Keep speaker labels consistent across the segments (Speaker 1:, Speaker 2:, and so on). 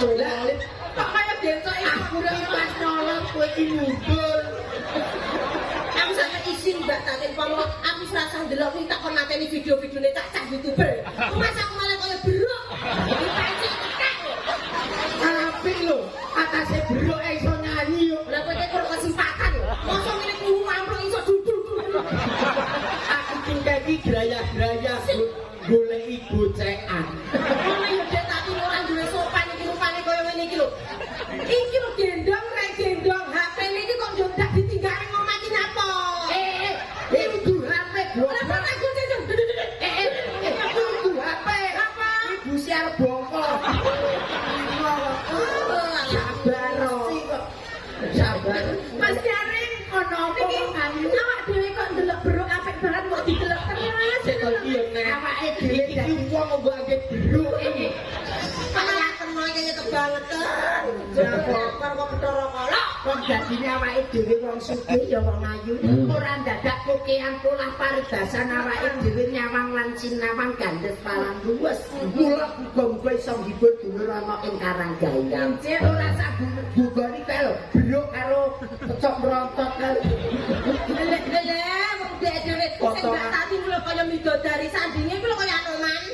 Speaker 1: Lah, kok kaya besok aku ora pas nyolot kowe iki mundur. Aku sampe izin Mbak Tatin pomo aku serasa ndelok iki tak kon mateni video-videone cah-cah YouTuber. Masa aku malah kaya beruk. Dipancing tekek. Apik lho, atase beruk iso nyanyi yo. Lah kowe kok kesempatan lho. Mosok ngene kuwi amplok iso duduk. Aku tinggal iki graya-graya golek ibu cekan. Ono yo dek tapi ora duwe sopan iki rupane kaya ngene iki lho. Iki lho gendong rek gendong HP iki kok yo ndak ditinggal ngomah iki napa? Ibu HP gua. Lah kok aku jajal. Ibu HP apa? Ibu siar bongkok. Sabar. Mas Jaring ono apa kan? Awak dhewe kok ndelok beruk apik banget kok didelok terus. Sik kok iya nek awake dhewe dadi wong mbok anggere beruk iki. Kaya teno iki kebangetan. Jangan kok ketara kolok. Kok dadine awake dhewe wong sugih ya wong ayu. Ora ndadak kokean polah paribasan awake dhewe nyawang lan sinawang gandes palang luwes. Mula muga-muga iso hibur dulur ana ing Karanggayam. Ora sak bugoni kae lho. Beruk karo kecok merontot kae. Leleh wong dhewe sing gak tadi lho kaya midodari sandinge kuwi lho kaya Anoman.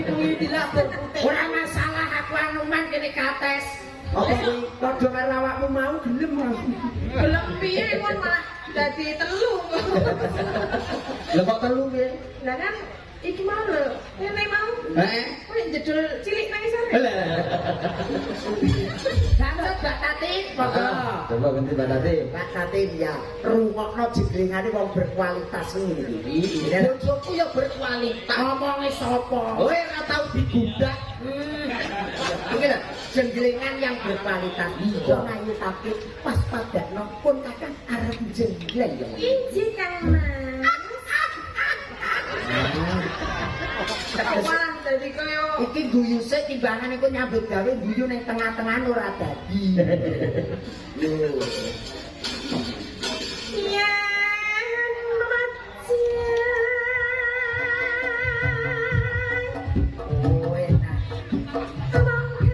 Speaker 1: Kuwi dilapor putih. Ora masalah aku Anoman kene kates. Apa kuwi padha karo awakmu mau gelem aku. Gelem piye kon malah dadi telu. Lah kok telu piye? Lah kan iki mau lho, ngene mau. Heeh. Kuwi jedul cilik nang isore. Lah. Sampeyan Mbak Tatin, monggo.
Speaker 2: Coba ganti Mbak Tatin.
Speaker 1: Mbak Tatin ya, rungokno jenengane wong berkualitas ngene iki. Bojoku ya berkualitas. Ngomonge sapa? Kowe ora tau digudak. Iki lho, jenglengan yang berkualitas. Iya ayu tapi pas padakno pun kadang arep jengleng ya. Injih Kang Mas. Wah, dadi koyo iki guyu sik timbangan iku nyambut gawe guyu ning tengah-tengah ora dadi. Lho.